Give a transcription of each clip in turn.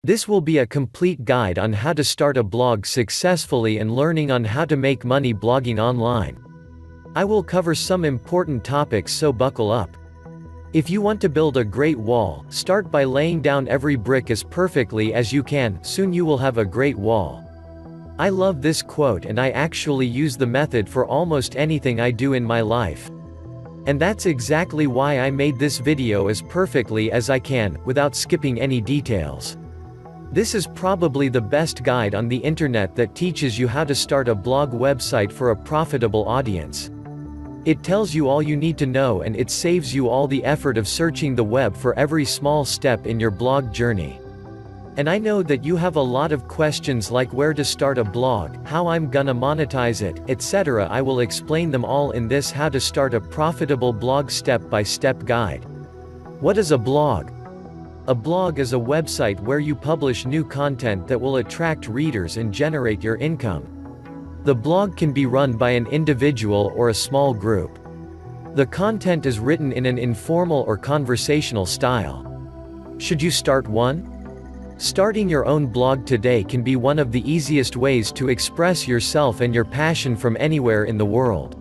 This will be a complete guide on how to start a blog successfully and learning on how to make money blogging online. I will cover some important topics, so buckle up. If you want to build a great wall, start by laying down every brick as perfectly as you can, soon you will have a great wall. I love this quote and I actually use the method for almost anything I do in my life. And that's exactly why I made this video as perfectly as I can, without skipping any details. This is probably the best guide on the internet that teaches you how to start a blog website for a profitable audience. It tells you all you need to know and it saves you all the effort of searching the web for every small step in your blog journey. And I know that you have a lot of questions like where to start a blog, how I'm gonna monetize it, etc. I will explain them all in this how to start a profitable blog step-by-step guide. What is a blog? A blog is a website where you publish new content that will attract readers and generate your income. The blog can be run by an individual or a small group. The content is written in an informal or conversational style. Should you start one? Starting your own blog today can be one of the easiest ways to express yourself and your passion from anywhere in the world.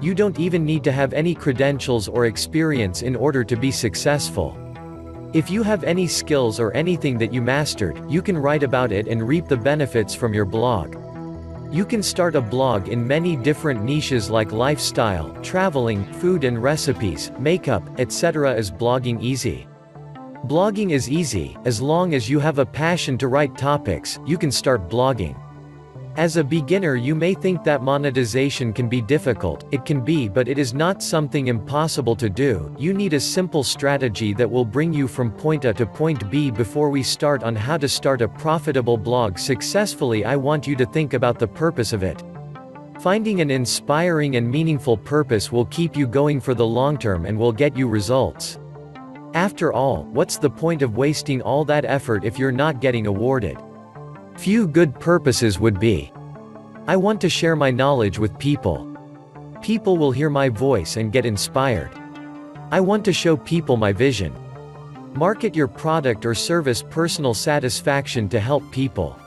You don't even need to have any credentials or experience in order to be successful. If you have any skills or anything that you mastered, you can write about it and reap the benefits from your blog. You can start a blog in many different niches like lifestyle, traveling, food and recipes, makeup, etc. Is blogging easy? Blogging is easy, as long as you have a passion to write topics, you can start blogging. As a beginner you may think that monetization can be difficult, it can be, but it is not something impossible to do. You need a simple strategy that will bring you from point A to point B. Before we start on how to start a profitable blog successfully, I want you to think about the purpose of it. Finding an inspiring and meaningful purpose will keep you going for the long term and will get you results. After all, what's the point of wasting all that effort if you're not getting awarded? Few good purposes would be. I want to share my knowledge with people. People will hear my voice and get inspired. I want to show people my vision. Market your product or service, personal satisfaction to help people.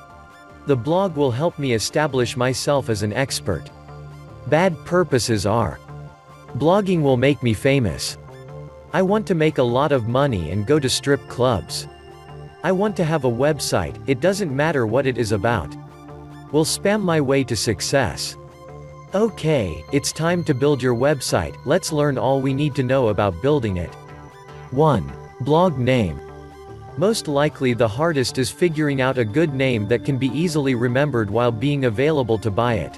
The blog will help me establish myself as an expert. Bad purposes are. Blogging will make me famous. I want to make a lot of money and go to strip clubs. I want to have a website, it doesn't matter what it is about. Will spam my way to success. Okay, it's time to build your website. Let's learn all we need to know about building it. 1. Blog name. Most likely the hardest is figuring out a good name that can be easily remembered while being available to buy it.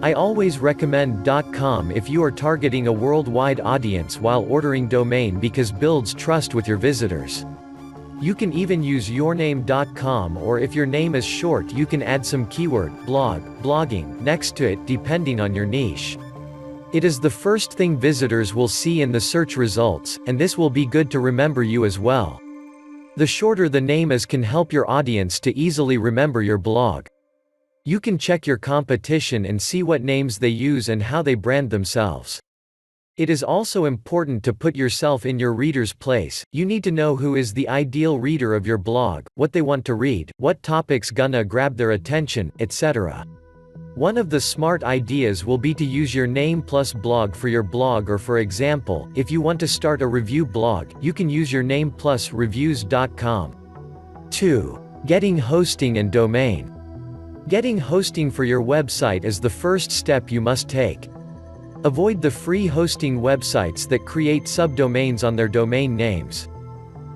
I always recommend .com if you are targeting a worldwide audience while ordering domain, because builds trust with your visitors. You can even use yourname.com, or if your name is short you can add some keyword, blog, blogging, next to it, depending on your niche. It is the first thing visitors will see in the search results, and this will be good to remember you as well. The shorter the name is can help your audience to easily remember your blog. You can check your competition and see what names they use and how they brand themselves. It is also important to put yourself in your reader's place. You need to know who is the ideal reader of your blog, what they want to read, what topics gonna grab their attention, etc. One of the smart ideas will be to use your name plus blog for your blog, or for example, if you want to start a review blog, you can use your name plus reviews.com. 2. Getting hosting and domain. Getting hosting for your website is the first step you must take. Avoid the free hosting websites that create subdomains on their domain names.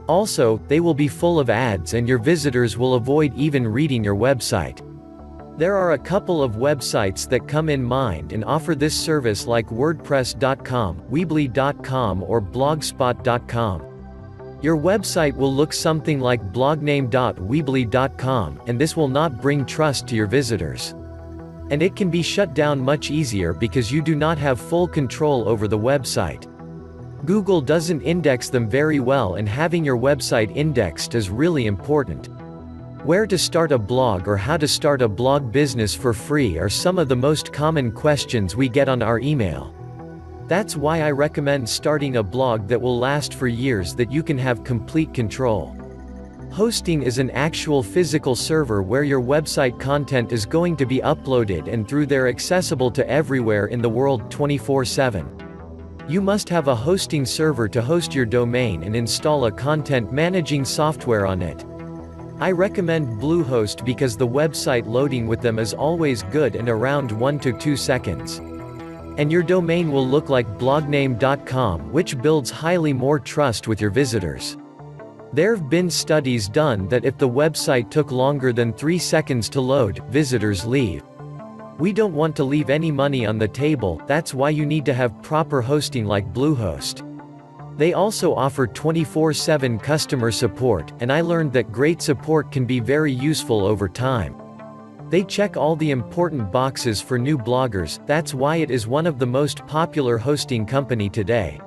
Also, they will be full of ads and your visitors will avoid even reading your website. There are a couple of websites that come in mind and offer this service, like WordPress.com, Weebly.com or Blogspot.com. Your website will look something like blogname.weebly.com, and this will not bring trust to your visitors. And it can be shut down much easier because you do not have full control over the website. Google doesn't index them very well, and having your website indexed is really important. Where to start a blog or how to start a blog business for free are some of the most common questions we get on our email. That's why I recommend starting a blog that will last for years, that you can have complete control. Hosting is an actual physical server where your website content is going to be uploaded and through there accessible to everywhere in the world 24/7. You must have a hosting server to host your domain and install a content managing software on it. I recommend Bluehost because the website loading with them is always good and around 1 to 2 seconds. And your domain will look like blogname.com, which builds highly more trust with your visitors. There've been studies done that if the website took longer than 3 seconds to load, visitors leave. We don't want to leave any money on the table, that's why you need to have proper hosting like Bluehost. They also offer 24/7 customer support, and I learned that great support can be very useful over time. They check all the important boxes for new bloggers, that's why it is one of the most popular hosting company today.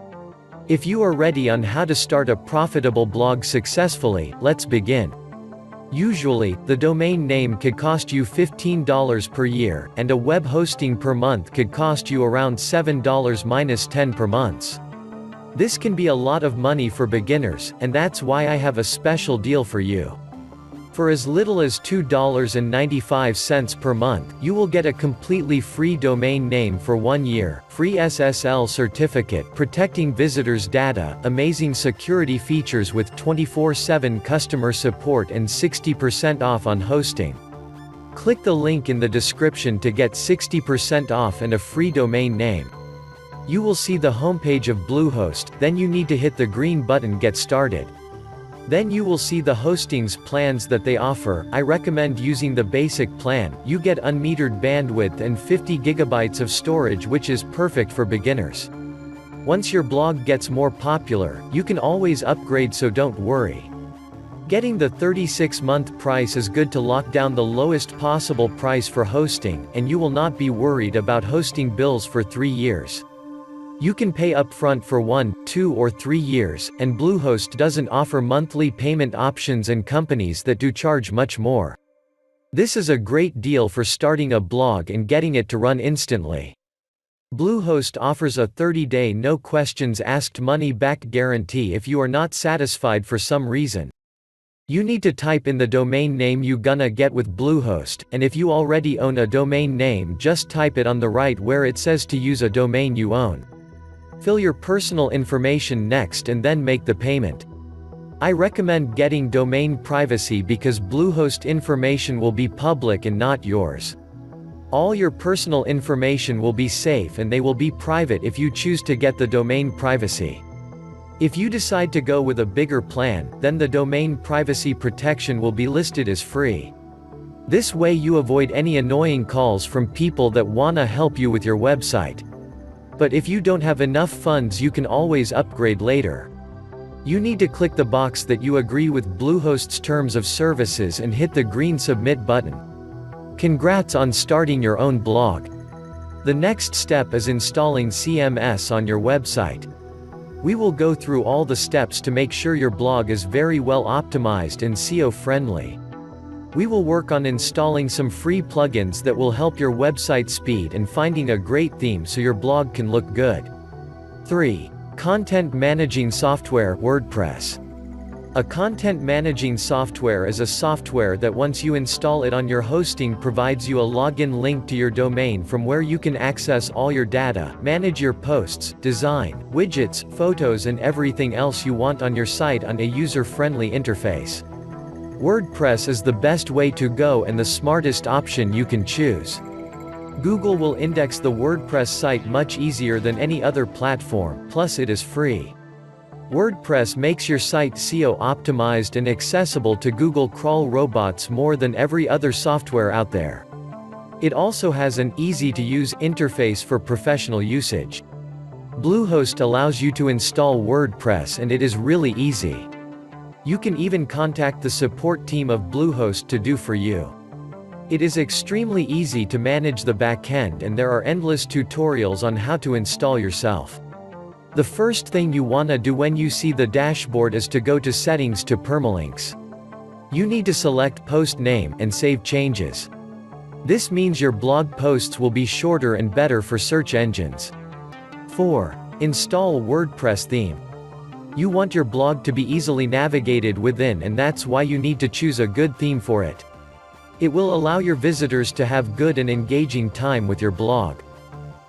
If you are ready on how to start a profitable blog successfully, let's begin. Usually, the domain name could cost you $15 per year, and a web hosting per month could cost you around $7 minus 10 per month. This can be a lot of money for beginners, and that's why I have a special deal for you. For as little as $2.95 per month, you will get a completely free domain name for 1 year, free SSL certificate protecting visitors' data, amazing security features with 24/7 customer support and 60% off on hosting. Click the link in the description to get 60% off and a free domain name. You will see the homepage of Bluehost, then you need to hit the green button Get Started. Then you will see the hostings plans that they offer. I recommend using the basic plan. You get unmetered bandwidth and 50 gigabytes of storage, which is perfect for beginners. Once your blog gets more popular, you can always upgrade, so don't worry. Getting the 36-month price is good to lock down the lowest possible price for hosting, and you will not be worried about hosting bills for 3 years. You can pay upfront for 1, 2 or 3 years, and Bluehost doesn't offer monthly payment options and companies that do charge much more. This is a great deal for starting a blog and getting it to run instantly. Bluehost offers a 30-day no questions asked money-back guarantee if you are not satisfied for some reason. You need to type in the domain name you gonna get with Bluehost, and if you already own a domain name, just type it on the right where it says to use a domain you own. Fill your personal information next and then make the payment. I recommend getting domain privacy because Bluehost information will be public and not yours. All your personal information will be safe and they will be private if you choose to get the domain privacy. If you decide to go with a bigger plan, then the domain privacy protection will be listed as free. This way you avoid any annoying calls from people that wanna help you with your website. But if you don't have enough funds, you can always upgrade later. You need to click the box that you agree with Bluehost's terms of services and hit the green submit button. Congrats on starting your own blog. The next step is installing CMS on your website. We will go through all the steps to make sure your blog is very well optimized and SEO friendly. We will work on installing some free plugins that will help your website speed and finding a great theme so your blog can look good. 3. Content managing software, WordPress. A content managing software is a software that once you install it on your hosting provides you a login link to your domain from where you can access all your data, manage your posts, design, widgets, photos and everything else you want on your site on a user-friendly interface. WordPress is the best way to go and the smartest option you can choose. Google will index the WordPress site much easier than any other platform, plus it is free. WordPress makes your site SEO optimized and accessible to Google crawl robots more than every other software out there. It also has an easy-to-use interface for professional usage. Bluehost allows you to install WordPress and it is really easy. You can even contact the support team of Bluehost to do for you. It is extremely easy to manage the backend and there are endless tutorials on how to install yourself. The first thing you wanna do when you see the dashboard is to go to Settings to Permalinks. You need to select Post Name and save changes. This means your blog posts will be shorter and better for search engines. 4. Install WordPress theme. You want your blog to be easily navigated within, and that's why you need to choose a good theme for it. It will allow your visitors to have good and engaging time with your blog.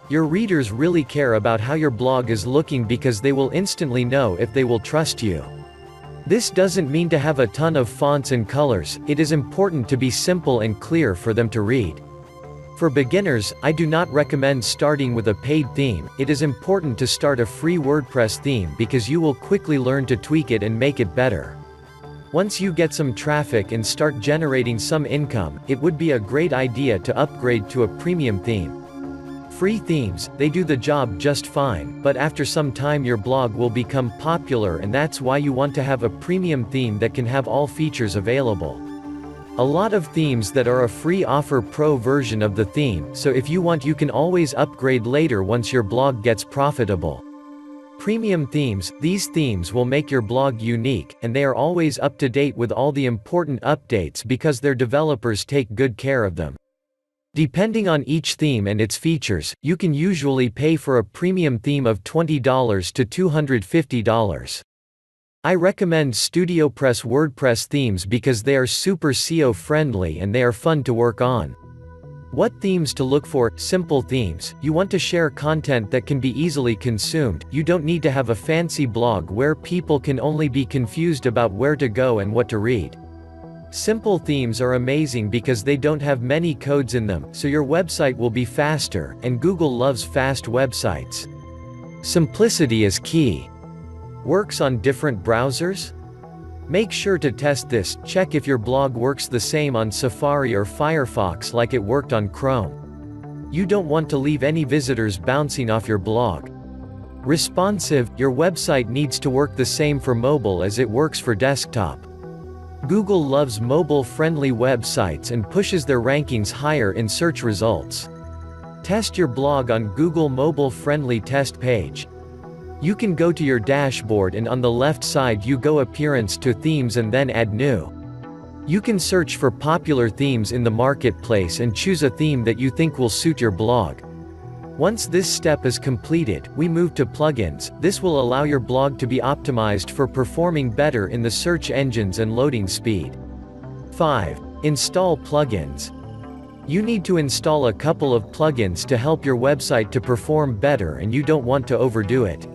Your readers really care about how your blog is looking because they will instantly know if they will trust you. This doesn't mean to have a ton of fonts and colors, it is important to be simple and clear for them to read. For beginners, I do not recommend starting with a paid theme. It is important to start a free WordPress theme because you will quickly learn to tweak it and make it better. Once you get some traffic and start generating some income, it would be a great idea to upgrade to a premium theme. Free themes, they do the job just fine, but after some time your blog will become popular, and that's why you want to have a premium theme that can have all features available. A lot of themes that are a free offer pro version of the theme, so if you want you can always upgrade later once your blog gets profitable. Premium themes, these themes will make your blog unique, and they are always up to date with all the important updates because their developers take good care of them. Depending on each theme and its features, you can usually pay for a premium theme of $20 to $250. I recommend StudioPress WordPress themes because they are super SEO friendly and they are fun to work on. What themes to look for? Simple themes. You want to share content that can be easily consumed. You don't need to have a fancy blog where people can only be confused about where to go and what to read. Simple themes are amazing because they don't have many codes in them, so your website will be faster, and Google loves fast websites. Simplicity is key. Works on different browsers? Make sure to test this. Check if your blog works the same on Safari or Firefox like it worked on Chrome. You don't want to leave any visitors bouncing off your blog. Responsive, your website needs to work the same for mobile as it works for desktop. Google loves mobile-friendly websites and pushes their rankings higher in search results. Test your blog on Google Mobile-Friendly Test page. You can go to your dashboard and on the left side you go Appearance to Themes and then Add New. You can search for popular themes in the marketplace and choose a theme that you think will suit your blog. Once this step is completed, we move to plugins. This will allow your blog to be optimized for performing better in the search engines and loading speed. 5. Install plugins. You need to install a couple of plugins to help your website to perform better, and you don't want to overdo it.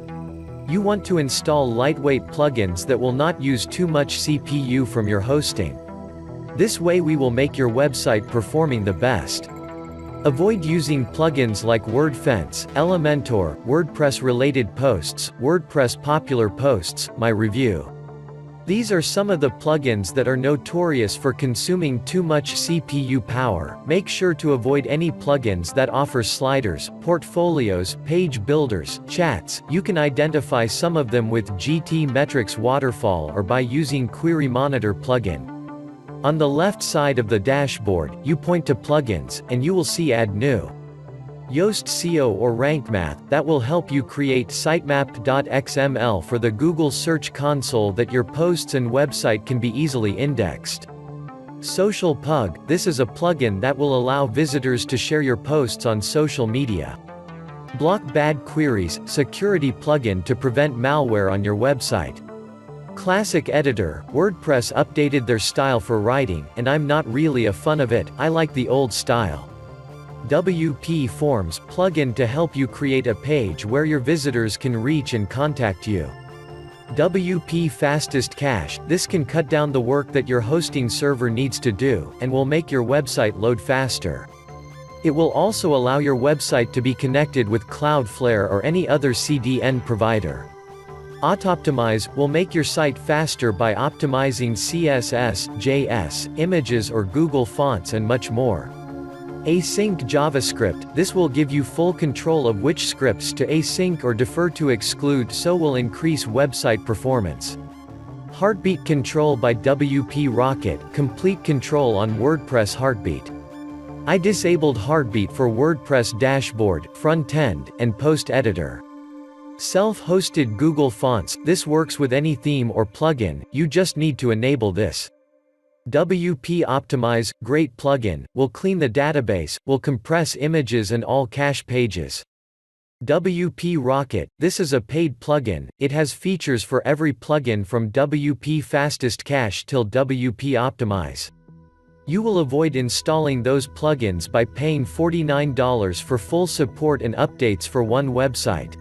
You want to install lightweight plugins that will not use too much CPU from your hosting. This way we will make your website performing the best. Avoid using plugins like WordFence, Elementor, WordPress-related posts, WordPress popular posts, My Review. These are some of the plugins that are notorious for consuming too much CPU power. Make sure to avoid any plugins that offer sliders, portfolios, page builders, chats. You can identify some of them with GTmetrix Waterfall or by using Query Monitor plugin. On the left side of the dashboard, you point to plugins, and you will see Add New. Yoast SEO or Rank Math, that will help you create sitemap.xml for the Google Search Console that your posts and website can be easily indexed. Social Pug, this is a plugin that will allow visitors to share your posts on social media. Block Bad Queries, security plugin to prevent malware on your website. Classic Editor, WordPress updated their style for writing, and I'm not really a fan of it, I like the old style. WP Forms, plugin to help you create a page where your visitors can reach and contact you. WP Fastest Cache, this can cut down the work that your hosting server needs to do, and will make your website load faster. It will also allow your website to be connected with Cloudflare or any other CDN provider. Autoptimize will make your site faster by optimizing CSS, JS, images or Google Fonts and much more. Async JavaScript, this will give you full control of which scripts to async or defer to exclude, so will increase website performance. Heartbeat Control by WP Rocket, complete control on WordPress Heartbeat. I disabled Heartbeat for WordPress dashboard, front end, and post editor. Self-hosted Google Fonts, this works with any theme or plugin, you just need to enable this. WP Optimize, great plugin, will clean the database, will compress images and all cache pages. WP Rocket, this is a paid plugin. It has features for every plugin from WP Fastest Cache till WP Optimize. You will avoid installing those plugins by paying $49 for full support and updates for one website.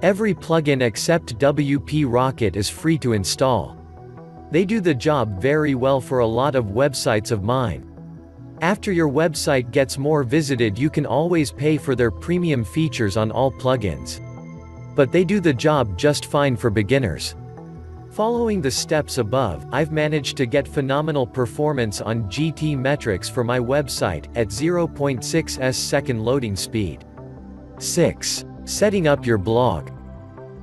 Every plugin except WP Rocket is free to install. They do the job very well for a lot of websites of mine. After your website gets more visited, you can always pay for their premium features on all plugins. But they do the job just fine for beginners. Following the steps above, I've managed to get phenomenal performance on GTmetrix for my website, at 0.6 second loading speed. 6. Setting up your blog.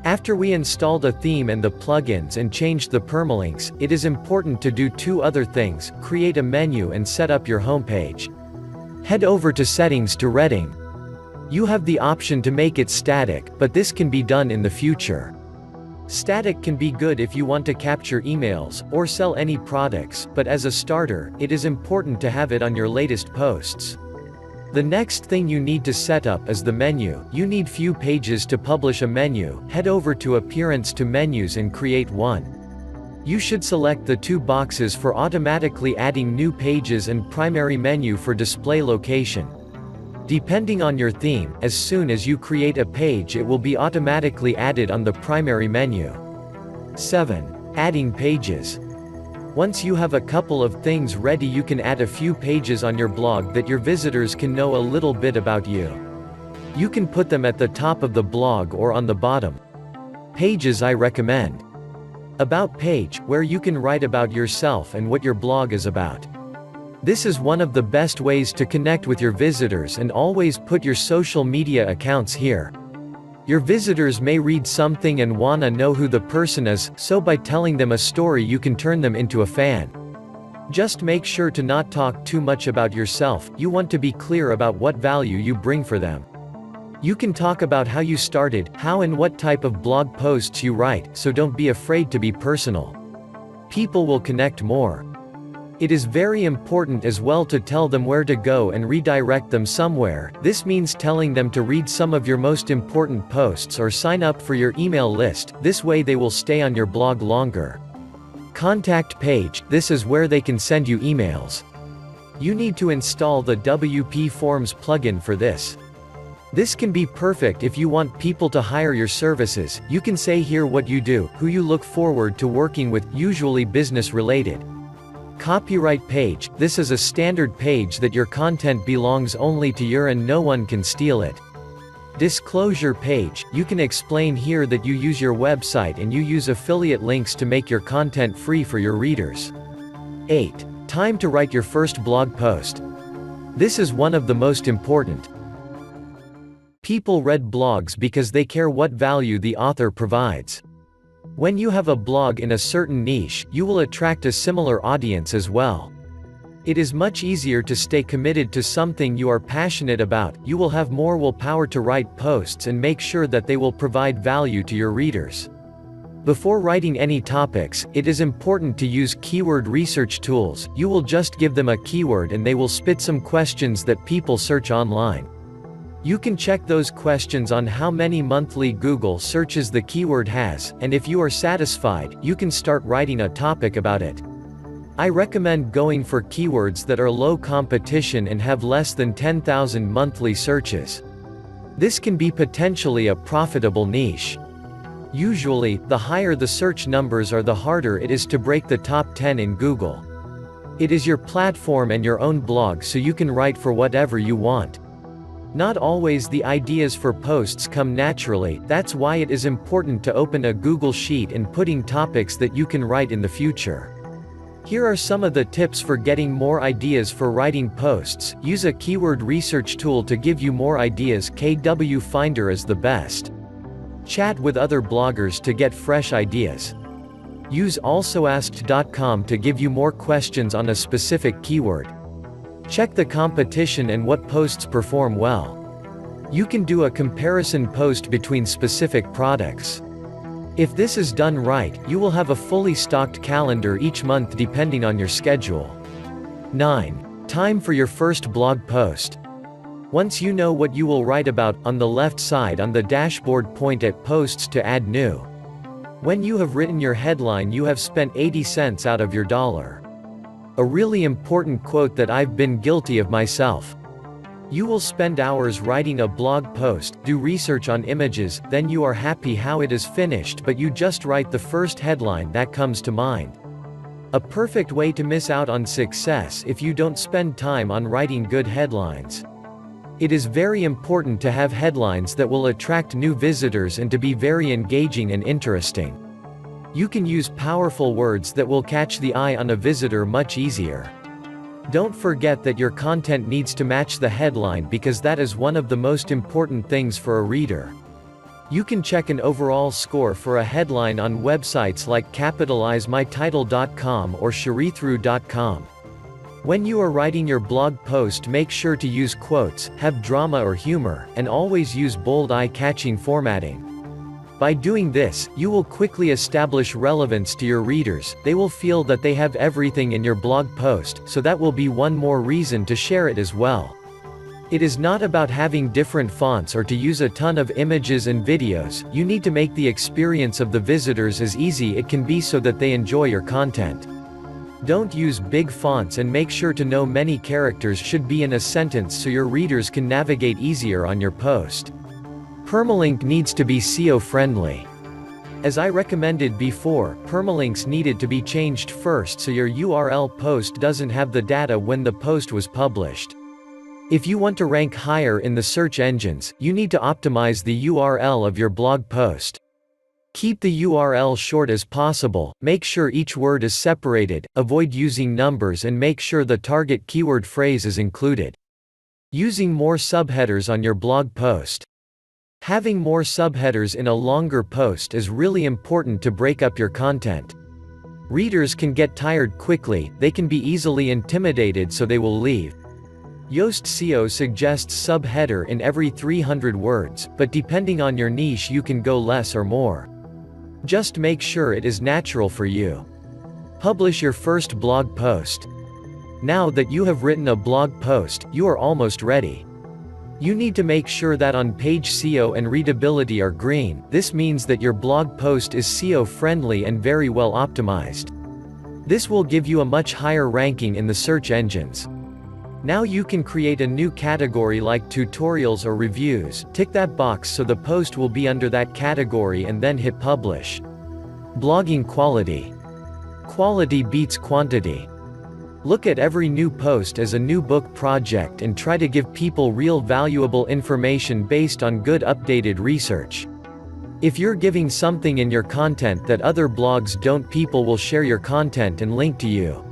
After we installed a theme and the plugins and changed the permalinks, it is important to do two other things: create a menu and set up your homepage. Head over to Settings to Reading. You have the option to make it static, but this can be done in the future. Static can be good if you want to capture emails, or sell any products, but as a starter, it is important to have it on your latest posts. The next thing you need to set up is the menu. You need few pages to publish a menu. Head over to Appearance to Menus and create one. You should select the two boxes for automatically adding new pages and primary menu for display location. Depending on your theme, as soon as you create a page it will be automatically added on the primary menu. 7. Adding pages. Once you have a couple of things ready, you can add a few pages on your blog that your visitors can know a little bit about you. You can put them at the top of the blog or on the bottom. Pages I recommend. About page, where you can write about yourself and what your blog is about. This is one of the best ways to connect with your visitors, and always put your social media accounts here. Your visitors may read something and wanna know who the person is, so by telling them a story you can turn them into a fan. Just make sure to not talk too much about yourself. You want to be clear about what value you bring for them. You can talk about how you started, how and what type of blog posts you write, so don't be afraid to be personal. People will connect more. It is very important as well to tell them where to go and redirect them somewhere. This means telling them to read some of your most important posts or sign up for your email list. This way they will stay on your blog longer. Contact page, this is where they can send you emails. You need to install the WP Forms plugin for this. This can be perfect if you want people to hire your services. You can say here what you do, who you look forward to working with, usually business related. Copyright page, this is a standard page that your content belongs only to you and no one can steal it. Disclosure page, you can explain here that you use your website and you use affiliate links to make your content free for your readers. 8. Time to write your first blog post. This is one of the most important. People read blogs because they care what value the author provides. When you have a blog in a certain niche, you will attract a similar audience as well. It is much easier to stay committed to something you are passionate about. You will have more willpower to write posts and make sure that they will provide value to your readers. Before writing any topics, it is important to use keyword research tools. You will just give them a keyword and they will spit some questions that people search online. You can check those questions on how many monthly Google searches the keyword has, and if you are satisfied, you can start writing a topic about it. I recommend going for keywords that are low competition and have less than 10,000 monthly searches. This can be potentially a profitable niche. Usually, the higher the search numbers are, the harder it is to break the top 10 in Google. It is your platform and your own blog, so you can write for whatever you want. Not always the ideas for posts come naturally. That's why it is important to open a Google Sheet and putting topics that you can write in the future. Here are some of the tips for getting more ideas for writing posts. Use a keyword research tool to give you more ideas. KW Finder is the best. Chat with other bloggers to get fresh ideas. Use alsoasked.com to give you more questions on a specific keyword. Check the competition and what posts perform well. You can do a comparison post between specific products. If this is done right, you will have a fully stocked calendar each month depending on your schedule. 9. Time for your first blog post. Once you know what you will write about, on the left side on the dashboard point at Posts to add new. When you have written your headline, you have spent 80 cents out of your dollar. A really important quote that I've been guilty of myself. You will spend hours writing a blog post, do research on images, then you are happy how it is finished, but you just write the first headline that comes to mind. A perfect way to miss out on success if you don't spend time on writing good headlines. It is very important to have headlines that will attract new visitors and to be very engaging and interesting. You can use powerful words that will catch the eye on a visitor much easier. Don't forget that your content needs to match the headline because that is one of the most important things for a reader. You can check an overall score for a headline on websites like CapitalizeMyTitle.com or Sharethrough.com. When you are writing your blog post, make sure to use quotes, have drama or humor, and always use bold eye-catching formatting. By doing this, you will quickly establish relevance to your readers. They will feel that they have everything in your blog post, so that will be one more reason to share it as well. It is not about having different fonts or to use a ton of images and videos. You need to make the experience of the visitors as easy it can be so that they enjoy your content. Don't use big fonts, and make sure to know many characters should be in a sentence so your readers can navigate easier on your post. Permalink needs to be SEO friendly. As I recommended before, permalinks needed to be changed first so your URL post doesn't have the data when the post was published. If you want to rank higher in the search engines, you need to optimize the URL of your blog post. Keep the URL short as possible, make sure each word is separated, avoid using numbers, and make sure the target keyword phrase is included. Using more subheaders on your blog post. Having more subheaders in a longer post is really important to break up your content. Readers can get tired quickly, they can be easily intimidated, so they will leave. Yoast SEO suggests subheader in every 300 words, but depending on your niche you can go less or more. Just make sure it is natural for you. Publish your first blog post. Now that you have written a blog post, you are almost ready. You need to make sure that on-page SEO and readability are green. This means that your blog post is SEO friendly and very well optimized. This will give you a much higher ranking in the search engines. Now you can create a new category like tutorials or reviews. Tick that box so the post will be under that category and then hit publish. Blogging quality. Quality beats quantity. Look at every new post as a new book project and try to give people real valuable information based on good updated research. If you're giving something in your content that other blogs don't, people will share your content and link to you.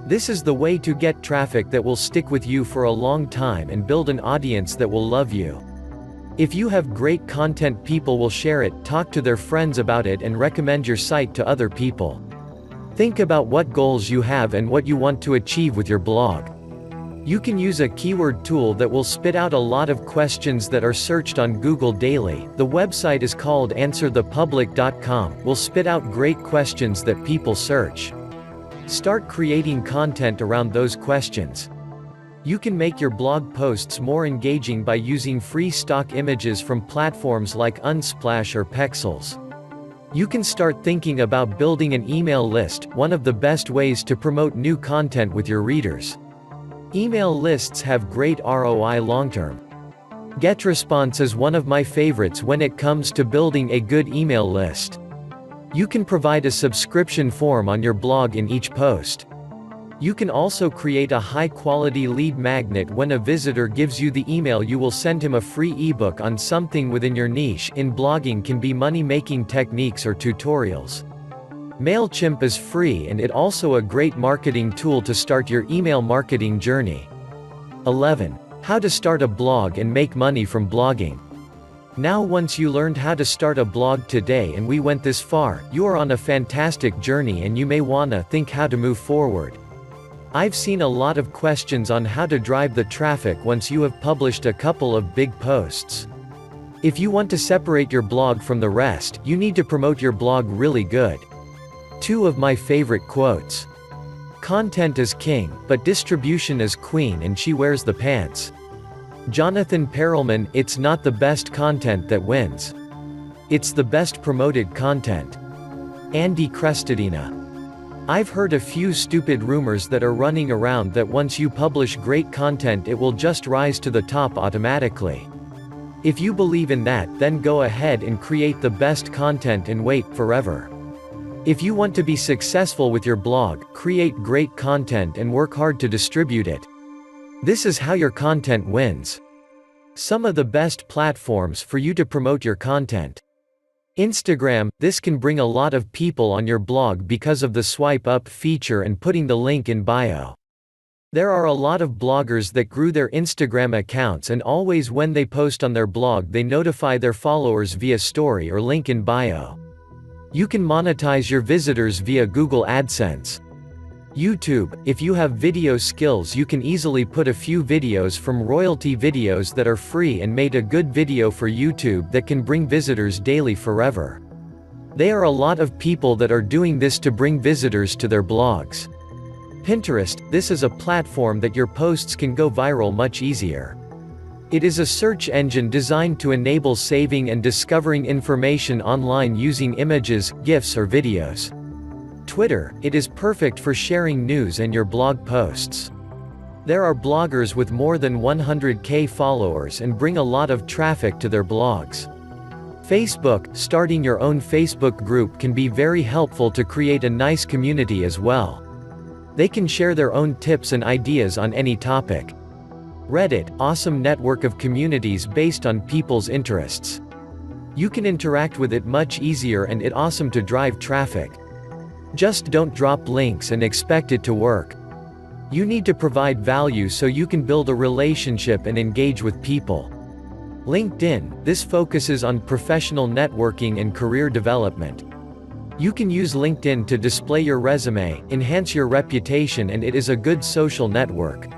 This is the way to get traffic that will stick with you for a long time and build an audience that will love you. If you have great content, people will share it, talk to their friends about it, and recommend your site to other people. Think about what goals you have and what you want to achieve with your blog. You can use a keyword tool that will spit out a lot of questions that are searched on Google daily. The website is called AnswerThePublic.com. Will spit out great questions that people search. Start creating content around those questions. You can make your blog posts more engaging by using free stock images from platforms like Unsplash or Pexels. You can start thinking about building an email list, one of the best ways to promote new content with your readers. Email lists have great ROI long-term. GetResponse is one of my favorites when it comes to building a good email list. You can provide a subscription form on your blog in each post. You can also create a high-quality lead magnet. When a visitor gives you the email, you will send him a free ebook on something within your niche. In blogging can be money-making techniques or tutorials. MailChimp is free and it also a great marketing tool to start your email marketing journey. 11. How to start a blog and make money from blogging. Now once you learned how to start a blog today and we went this far, you are on a fantastic journey and you may wanna think how to move forward. I've seen a lot of questions on how to drive the traffic once you have published a couple of big posts. If you want to separate your blog from the rest, you need to promote your blog really good. 2 of my favorite quotes. Content is king, but distribution is queen, and she wears the pants. Jonathan Perelman, it's not the best content that wins. It's the best promoted content. Andy Crestodina. I've heard a few stupid rumors that are running around that once you publish great content it will just rise to the top automatically. If you believe in that, then go ahead and create the best content and wait forever. If you want to be successful with your blog, create great content and work hard to distribute it. This is how your content wins. Some of the best platforms for you to promote your content. Instagram, this can bring a lot of people on your blog because of the swipe up feature and putting the link in bio. There are a lot of bloggers that grew their Instagram accounts and always when they post on their blog they notify their followers via story or link in bio. You can monetize your visitors via Google AdSense. YouTube, if you have video skills you can easily put a few videos from royalty videos that are free and made a good video for YouTube that can bring visitors daily forever. There are a lot of people that are doing this to bring visitors to their blogs. Pinterest, this is a platform that your posts can go viral much easier. It is a search engine designed to enable saving and discovering information online using images, GIFs or videos. Twitter, it is perfect for sharing news and your blog posts. There are bloggers with more than 100,000 followers and bring a lot of traffic to their blogs. Facebook, starting your own Facebook group can be very helpful to create a nice community as well. They can share their own tips and ideas on any topic. Reddit, awesome network of communities based on people's interests. You can interact with it much easier and it awesome to drive traffic. Just don't drop links and expect it to work. You need to provide value so you can build a relationship and engage with people. LinkedIn, this focuses on professional networking and career development. You can use LinkedIn to display your resume, enhance your reputation and it is a good social network.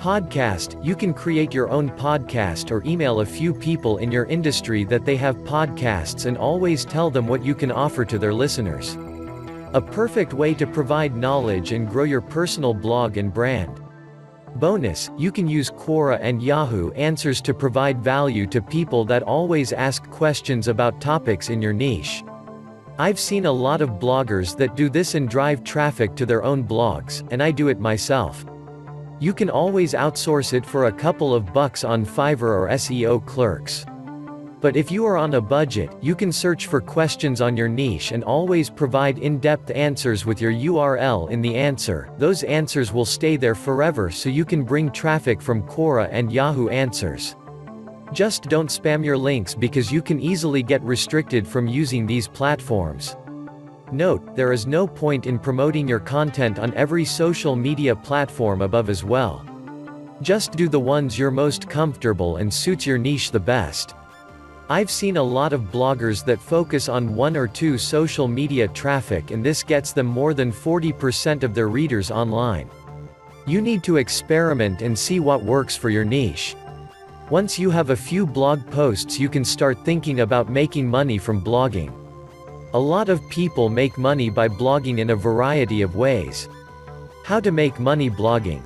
Podcast, you can create your own podcast or email a few people in your industry that they have podcasts and always tell them what you can offer to their listeners. A perfect way to provide knowledge and grow your personal blog and brand. Bonus, you can use Quora and Yahoo Answers to provide value to people that always ask questions about topics in your niche. I've seen a lot of bloggers that do this and drive traffic to their own blogs, and I do it myself. You can always outsource it for a couple of bucks on Fiverr or SEO Clerks. But if you are on a budget, you can search for questions on your niche and always provide in-depth answers with your URL in the answer. Those answers will stay there forever so you can bring traffic from Quora and Yahoo Answers. Just don't spam your links because you can easily get restricted from using these platforms. Note, there is no point in promoting your content on every social media platform above as well. Just do the ones you're most comfortable and suits your niche the best. I've seen a lot of bloggers that focus on one or two social media traffic and this gets them more than 40% of their readers online. You need to experiment and see what works for your niche. Once you have a few blog posts you can start thinking about making money from blogging. A lot of people make money by blogging in a variety of ways. How to make money blogging.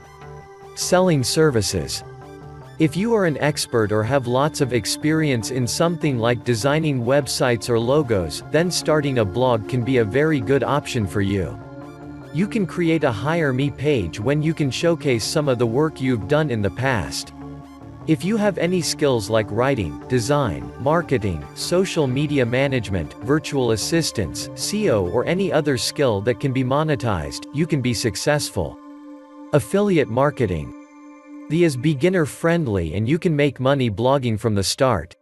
Selling services. If you are an expert or have lots of experience in something like designing websites or logos, then starting a blog can be a very good option for you. You can create a Hire Me page when you can showcase some of the work you've done in the past. If you have any skills like writing, design, marketing, social media management, virtual assistants, SEO or any other skill that can be monetized, you can be successful. Affiliate marketing. The is beginner friendly and you can make money blogging from the start.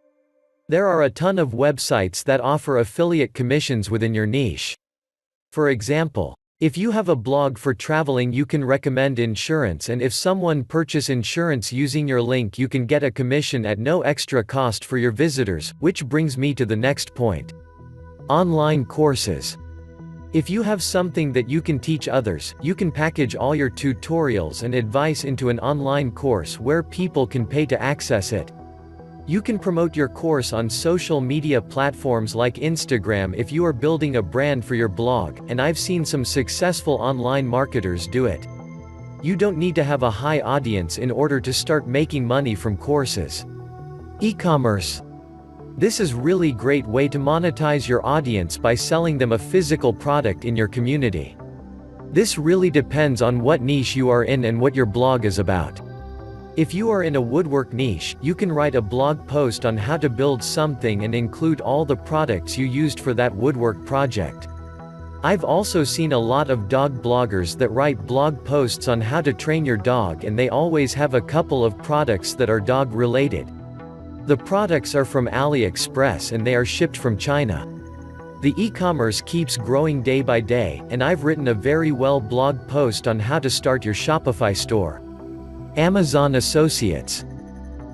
There are a ton of websites that offer affiliate commissions within your niche. For example, if you have a blog for traveling you can recommend insurance and if someone purchase insurance using your link you can get a commission at no extra cost for your visitors, which brings me to the next point. Online courses. If you have something that you can teach others, you can package all your tutorials and advice into an online course where people can pay to access it. You can promote your course on social media platforms like Instagram if you are building a brand for your blog, and I've seen some successful online marketers do it. You don't need to have a high audience in order to start making money from courses. E-commerce. This is really great way to monetize your audience by selling them a physical product in your community. This really depends on what niche you are in and what your blog is about. If you are in a woodwork niche, you can write a blog post on how to build something and include all the products you used for that woodwork project. I've also seen a lot of dog bloggers that write blog posts on how to train your dog, and they always have a couple of products that are dog related. The products are from AliExpress and they are shipped from China. The e-commerce keeps growing day by day, and I've written a very well blog post on how to start your Shopify store. Amazon Associates.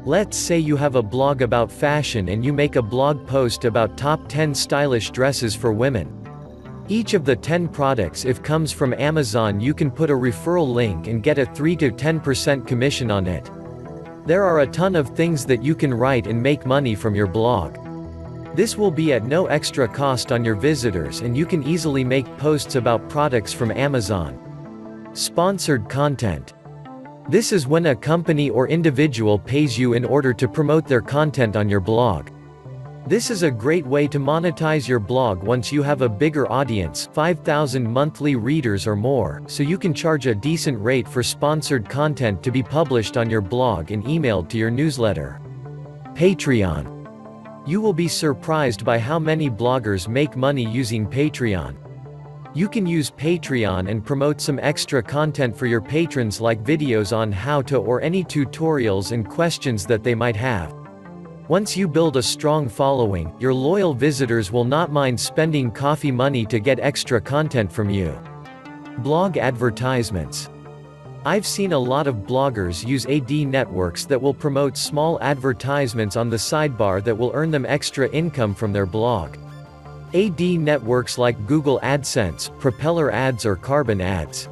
Let's say you have a blog about fashion and you make a blog post about top 10 stylish dresses for women. Each of the 10 products if comes from Amazon, you can put a referral link and get a 3 to 10% commission on it. There are a ton of things that you can write and make money from your blog. This will be at no extra cost on your visitors, and you can easily make posts about products from Amazon. Sponsored content. This is when a company or individual pays you in order to promote their content on your blog. This is a great way to monetize your blog once you have a bigger audience, 5,000 monthly readers or more, so you can charge a decent rate for sponsored content to be published on your blog and emailed to your newsletter. Patreon. You will be surprised by how many bloggers make money using Patreon. You can use Patreon and promote some extra content for your patrons, like videos on how to or any tutorials and questions that they might have. Once you build a strong following, your loyal visitors will not mind spending coffee money to get extra content from you. Blog advertisements. I've seen a lot of bloggers use ad networks that will promote small advertisements on the sidebar that will earn them extra income from their blog. Ad networks like Google AdSense, Propeller Ads or Carbon Ads.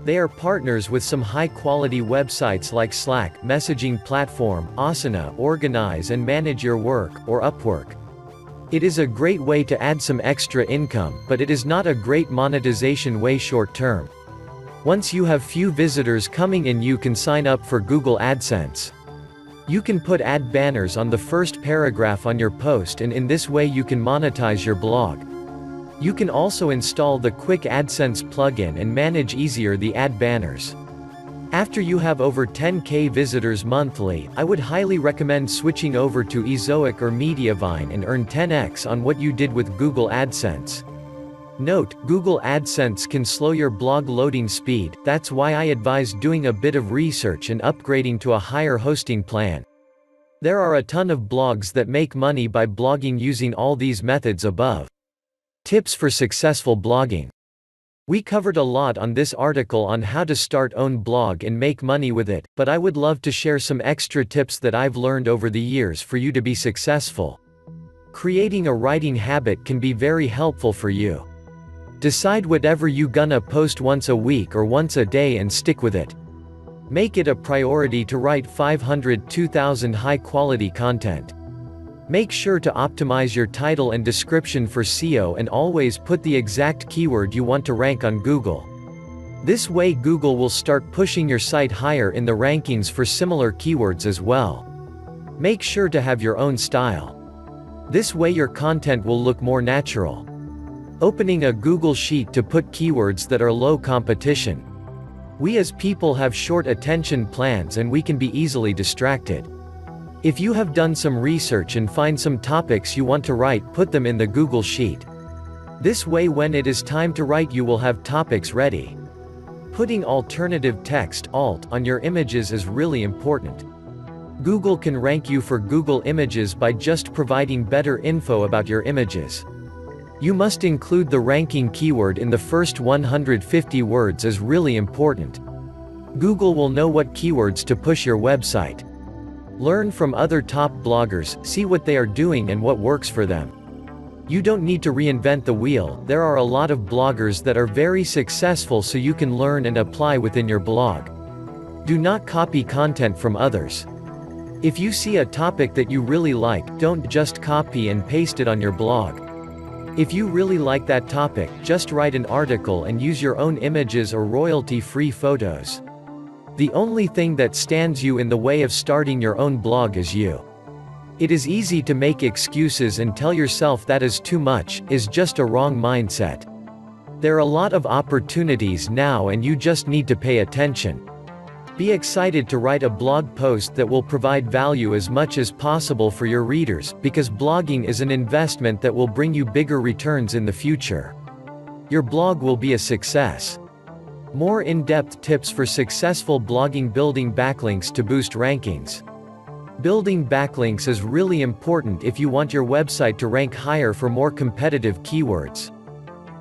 They are partners with some high-quality websites like Slack, messaging platform, Asana, Organize and Manage Your Work, or Upwork. It is a great way to add some extra income, but it is not a great monetization way short-term. Once you have few visitors coming in, you can sign up for Google AdSense. You can put ad banners on the first paragraph on your post, and in this way you can monetize your blog. You can also install the Quick AdSense plugin and manage easier the ad banners. After you have over 10K visitors monthly, I would highly recommend switching over to Ezoic or Mediavine and earn 10x on what you did with Google AdSense. Note, Google AdSense can slow your blog loading speed, that's why I advise doing a bit of research and upgrading to a higher hosting plan. There are a ton of blogs that make money by blogging using all these methods above. Tips for successful blogging. We covered a lot on this article on how to start own blog and make money with it, but I would love to share some extra tips that I've learned over the years for you to be successful. Creating a writing habit can be very helpful for you. Decide whatever you gonna post once a week or once a day and stick with it. Make it a priority to write 500-2,000 high-quality content. Make sure to optimize your title and description for SEO and always put the exact keyword you want to rank on Google. This way Google will start pushing your site higher in the rankings for similar keywords as well. Make sure to have your own style. This way your content will look more natural. Opening a Google Sheet to put keywords that are low competition. We as people have short attention plans and we can be easily distracted. If you have done some research and find some topics you want to write, put them in the Google Sheet. This way when it is time to write you will have topics ready. Putting alternative text (alt) on your images is really important. Google can rank you for Google Images by just providing better info about your images. You must include the ranking keyword in the first 150 words is really important. Google will know what keywords to push your website. Learn from other top bloggers, see what they are doing and what works for them. You don't need to reinvent the wheel, there are a lot of bloggers that are very successful, so you can learn and apply within your blog. Do not copy content from others. If you see a topic that you really like, don't just copy and paste it on your blog. If you really like that topic, just write an article and use your own images or royalty-free photos. The only thing that stands you in the way of starting your own blog is you. It is easy to make excuses and tell yourself that is too much, is just a wrong mindset. There are a lot of opportunities now and you just need to pay attention. Be excited to write a blog post that will provide value as much as possible for your readers, because blogging is an investment that will bring you bigger returns in the future. Your blog will be a success. More in-depth tips for successful blogging. Building backlinks to boost rankings. Building backlinks is really important if you want your website to rank higher for more competitive keywords.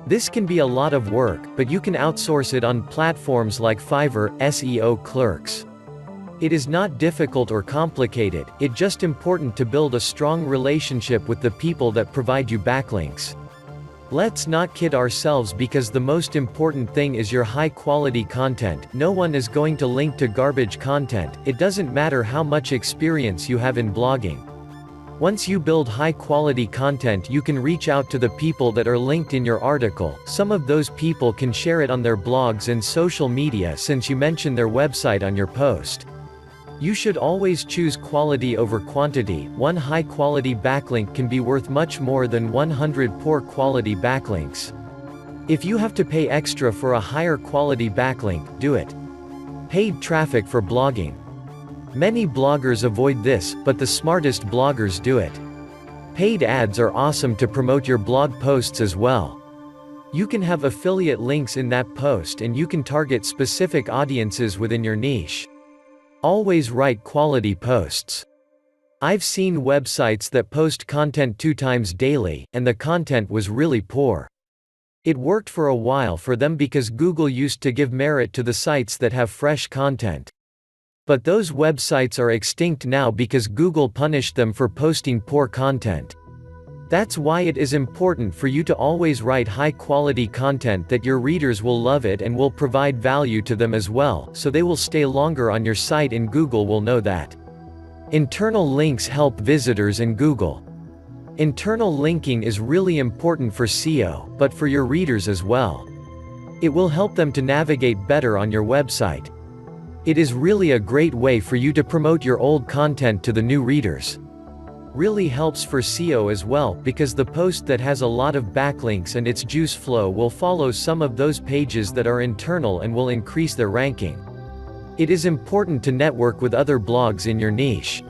This can be a lot of work, but you can outsource it on platforms like Fiverr, SEO Clerks. It is not difficult or complicated, it's just important to build a strong relationship with the people that provide you backlinks. Let's not kid ourselves, because the most important thing is your high-quality content. No one is going to link to garbage content. It doesn't matter how much experience you have in blogging. Once you build high-quality content, you can reach out to the people that are linked in your article. Some of those people can share it on their blogs and social media since you mention their website on your post. You should always choose quality over quantity. One high-quality backlink can be worth much more than 100 poor-quality backlinks. If you have to pay extra for a higher quality backlink, do it. Paid traffic for blogging. Many bloggers avoid this, but the smartest bloggers do it. Paid ads are awesome to promote your blog posts as well. You can have affiliate links in that post and you can target specific audiences within your niche. Always write quality posts. I've seen websites that post content 2 times daily, and the content was really poor. It worked for a while for them because Google used to give merit to the sites that have fresh content. But those websites are extinct now because Google punished them for posting poor content. That's why it is important for you to always write high-quality content that your readers will love it and will provide value to them as well, so they will stay longer on your site and Google will know that. Internal links help visitors in Google. Internal linking is really important for SEO, but for your readers as well. It will help them to navigate better on your website. It is really a great way for you to promote your old content to the new readers. Really helps for SEO as well, because the post that has a lot of backlinks and its juice flow will follow some of those pages that are internal and will increase their ranking. It is important to network with other blogs in your niche.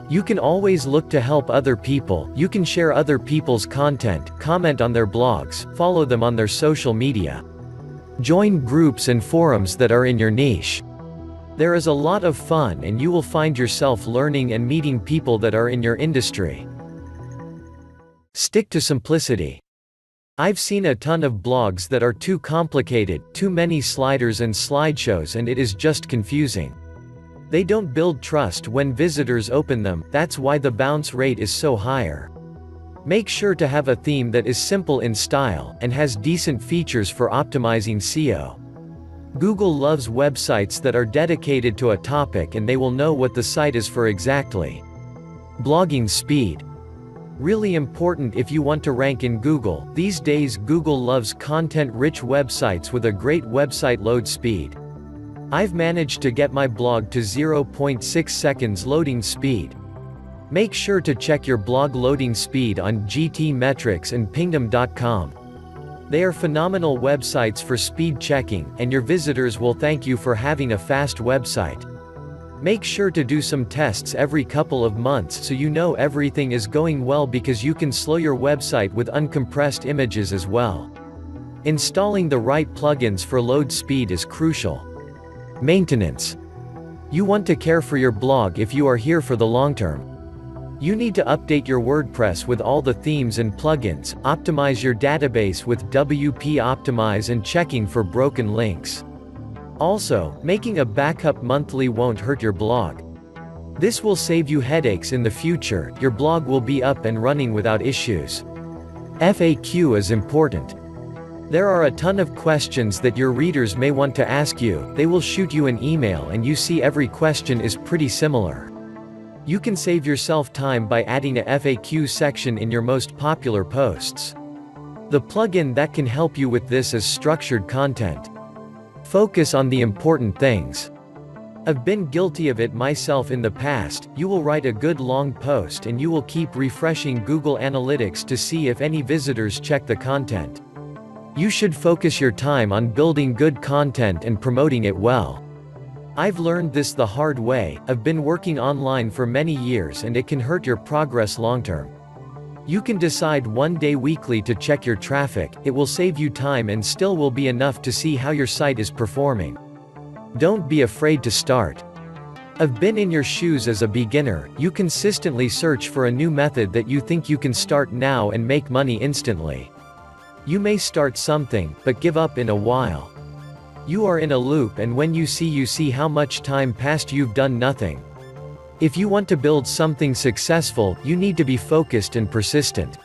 You can always look to help other people. You can share other people's content, comment on their blogs, follow them on their social media. Join groups and forums that are in your niche. There is a lot of fun and you will find yourself learning and meeting people that are in your industry. Stick to simplicity. I've seen a ton of blogs that are too complicated, too many sliders and slideshows, and it is just confusing. They don't build trust when visitors open them. That's why the bounce rate is so higher. Make sure to have a theme that is simple in style, and has decent features for optimizing SEO. Google loves websites that are dedicated to a topic and they will know what the site is for exactly. Blogging speed. Really important if you want to rank in Google. These days Google loves content-rich websites with a great website load speed. I've managed to get my blog to 0.6 seconds loading speed. Make sure to check your blog loading speed on GTmetrix and Pingdom.com. They are phenomenal websites for speed checking, and your visitors will thank you for having a fast website. Make sure to do some tests every couple of months so you know everything is going well, because you can slow your website with uncompressed images as well. Installing the right plugins for load speed is crucial. Maintenance. You want to care for your blog if you are here for the long term. You need to update your WordPress with all the themes and plugins, optimize your database with WP Optimize, and checking for broken links. Also, making a backup monthly won't hurt your blog. This will save you headaches in the future. Your blog will be up and running without issues. FAQ is important. There are a ton of questions that your readers may want to ask you. They will shoot you an email and you see every question is pretty similar. You can save yourself time by adding a FAQ section in your most popular posts. The plugin that can help you with this is Structured Content. Focus on the important things. I've been guilty of it myself in the past. You will write a good long post and you will keep refreshing Google Analytics to see if any visitors check the content. You should focus your time on building good content and promoting it well. I've learned this the hard way. I've been working online for many years and it can hurt your progress long term. You can decide one day weekly to check your traffic. It will save you time and still will be enough to see how your site is performing. Don't be afraid to start. I've been in your shoes as a beginner. You consistently search for a new method that you think you can start now and make money instantly. You may start something, but give up in a while. You are in a loop, and when you see how much time passed, you've done nothing. If you want to build something successful, you need to be focused and persistent.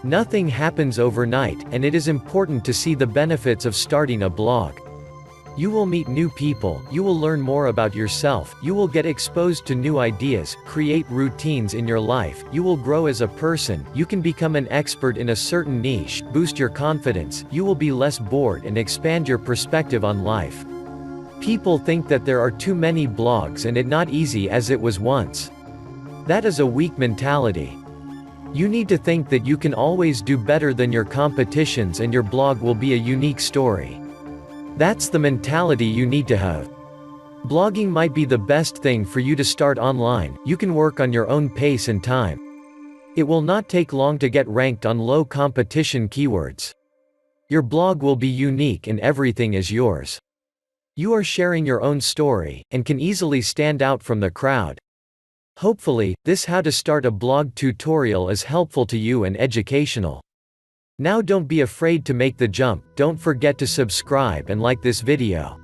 Nothing happens overnight, and it is important to see the benefits of starting a blog. You will meet new people, you will learn more about yourself, you will get exposed to new ideas, create routines in your life, you will grow as a person, you can become an expert in a certain niche, boost your confidence, you will be less bored and expand your perspective on life. People think that there are too many blogs and it's not easy as it was once. That is a weak mentality. You need to think that you can always do better than your competitions and your blog will be a unique story. That's the mentality you need to have. Blogging might be the best thing for you to start online. You can work on your own pace and time. It will not take long to get ranked on low competition keywords. Your blog will be unique and everything is yours. You are sharing your own story, and can easily stand out from the crowd. Hopefully, this how to start a blog tutorial is helpful to you and educational. Now don't be afraid to make the jump. Don't forget to subscribe and like this video.